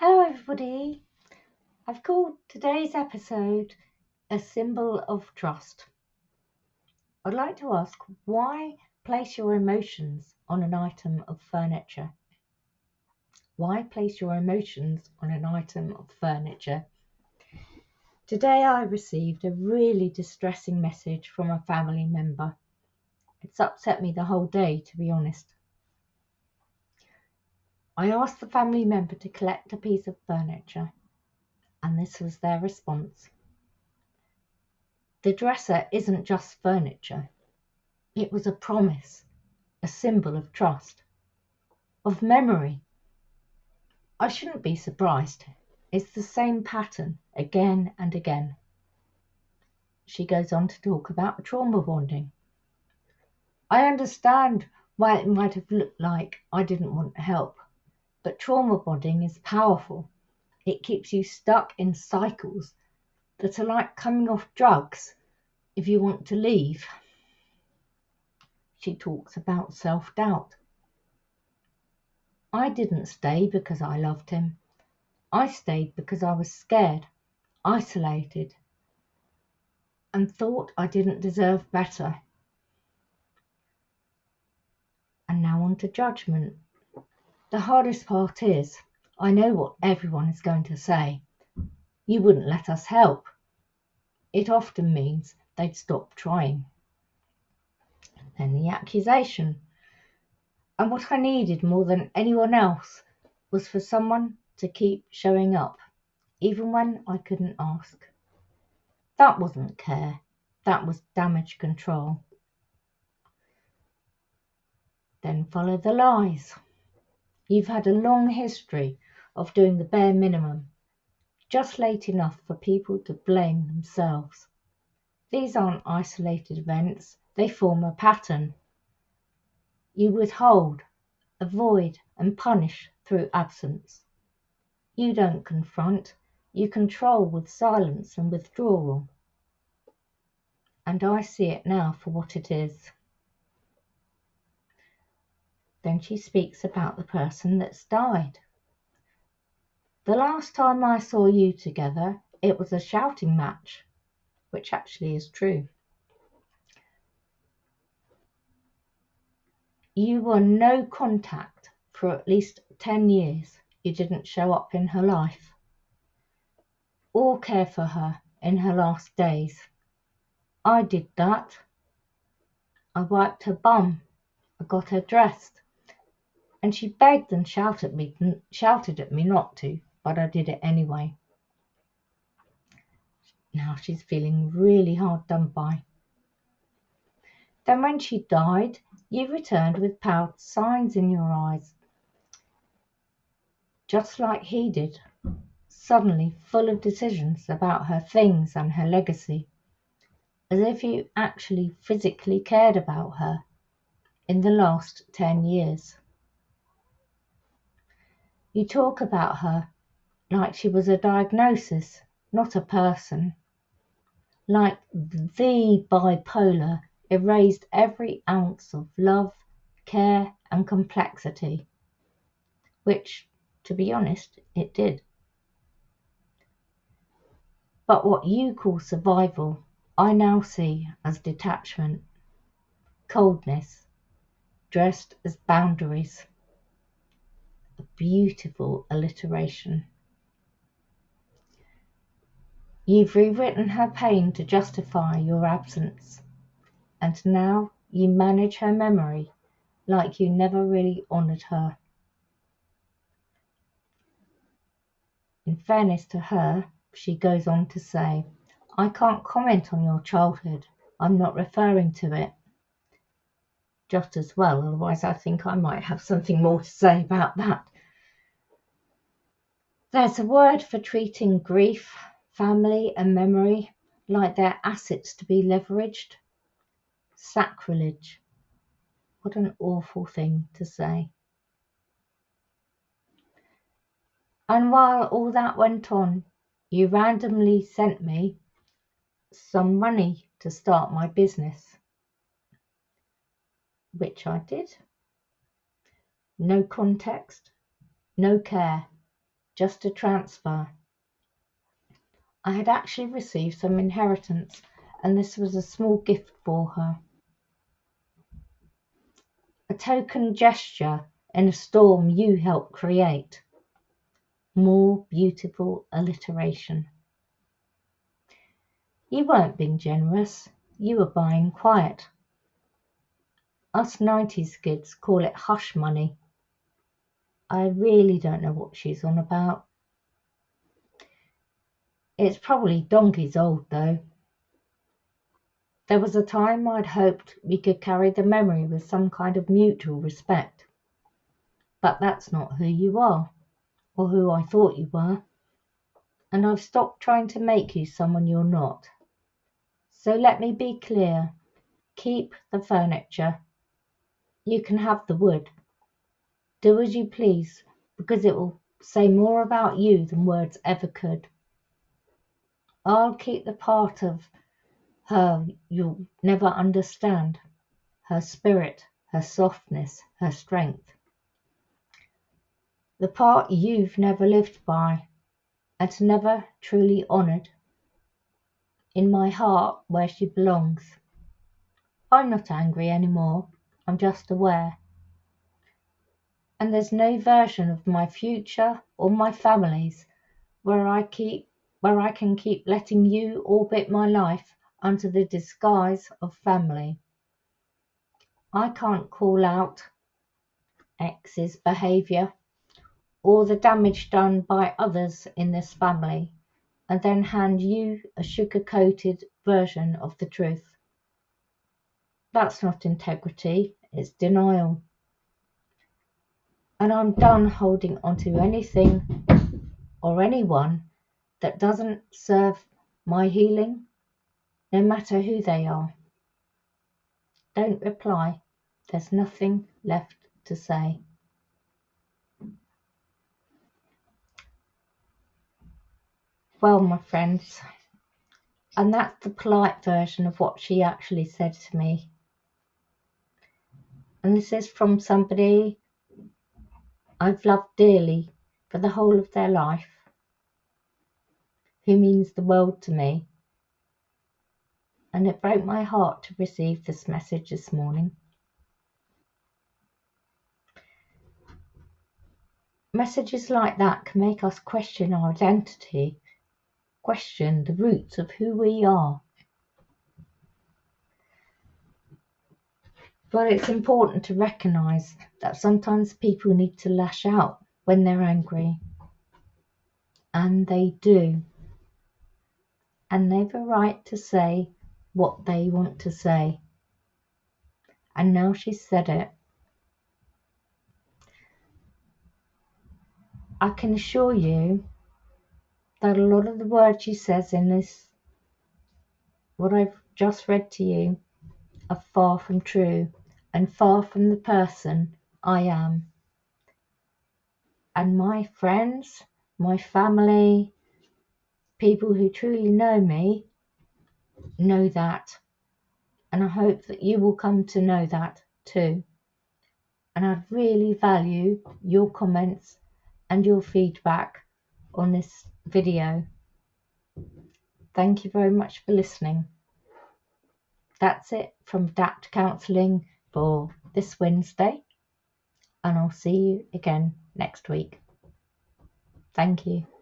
Hello, everybody. I've called today's episode A Symbol of Trust. I'd like to ask, why place your emotions on an item of furniture? Why place your emotions on an item of furniture? Today I received a really distressing message from a family member. It's upset me the whole day, to be honest. I asked the family member to collect a piece of furniture, and this was their response. The dresser isn't just furniture. It was a promise, a symbol of trust, of memory. I shouldn't be surprised. It's the same pattern again and again. She goes on to talk about trauma bonding. I understand why it might have looked like I didn't want help, but trauma bonding is powerful. It keeps you stuck in cycles that are like coming off drugs if you want to leave. She talks about self-doubt. I didn't stay because I loved him. I stayed because I was scared, isolated, and thought I didn't deserve better. And now on to judgment. The hardest part is, I know what everyone is going to say. You wouldn't let us help. It often means they'd stop trying. Then the accusation. And what I needed more than anyone else was for someone to keep showing up, even when I couldn't ask. That wasn't care. That was damage control. Then follow the lies. You've had a long history of doing the bare minimum, just late enough for people to blame themselves. These aren't isolated events, they form a pattern. You withhold, avoid, and punish through absence. You don't confront, you control with silence and withdrawal. And I see it now for what it is. Then she speaks about the person that's died. The last time I saw you together, it was a shouting match, which actually is true. You were no contact for at least 10 years. You didn't show up in her life or care for her in her last days. I did that. I wiped her bum. I got her dressed. And she begged and shouted at me not to, but I did it anyway. Now she's feeling really hard done by. Then when she died, you returned with proud signs in your eyes, just like he did, suddenly full of decisions about her things and her legacy, as if you actually physically cared about her in the last 10 years. You talk about her like she was a diagnosis, not a person, like the bipolar erased every ounce of love, care, and complexity, which, to be honest, it did. But what you call survival, I now see as detachment, coldness, dressed as boundaries. A beautiful alliteration. You've rewritten her pain to justify your absence, and now you manage her memory like you never really honoured her. In fairness to her, she goes on to say, I can't comment on your childhood. I'm not referring to it. Just as well, otherwise I think I might have something more to say about that. There's a word for treating grief, family, and memory like they're assets to be leveraged. Sacrilege. What an awful thing to say. And while all that went on, you randomly sent me some money to start my business, which I did. No context, no care. just a transfer. I had actually received some inheritance, and this was a small gift for her. A token gesture in a storm you helped create. More beautiful alliteration. You weren't being generous, you were buying quiet. Us 90s kids call it hush money. I really don't know what she's on about. It's probably donkeys old though. There was a time I'd hoped we could carry the memory with some kind of mutual respect. But that's not who you are, or who I thought you were, and I've stopped trying to make you someone you're not. So let me be clear, keep the furniture. You can have the wood. Do as you please, because it will say more about you than words ever could. I'll keep the part of her you'll never understand, her spirit, her softness, her strength. The part you've never lived by, and never truly honoured. In my heart where she belongs. I'm not angry anymore, I'm just aware. And there's no version of my future or my family's where I can keep letting you orbit my life under the disguise of family. I can't call out X's behaviour or the damage done by others in this family and then hand you a sugar-coated version of the truth. That's not integrity, it's denial. And I'm done holding onto anything or anyone that doesn't serve my healing, no matter who they are. Don't reply. There's nothing left to say. Well, my friends, and that's the polite version of what she actually said to me. And this is from somebody I've loved dearly for the whole of their life, who means the world to me. And it broke my heart to receive this message this morning. Messages like that can make us question our identity, question the roots of who we are. But it's important to recognise that sometimes people need to lash out when they're angry. And they do. And they've a right to say what they want to say. And now she's said it. I can assure you that a lot of the words she says in this, what I've just read to you, are far from true and far from the person I am. And my friends, my family, people who truly know me, know that. And I hope that you will come to know that too. And I'd really value your comments and your feedback on this video. Thank you very much for listening. That's it from Adapt Counselling for this Wednesday, and I'll see you again next week. Thank you.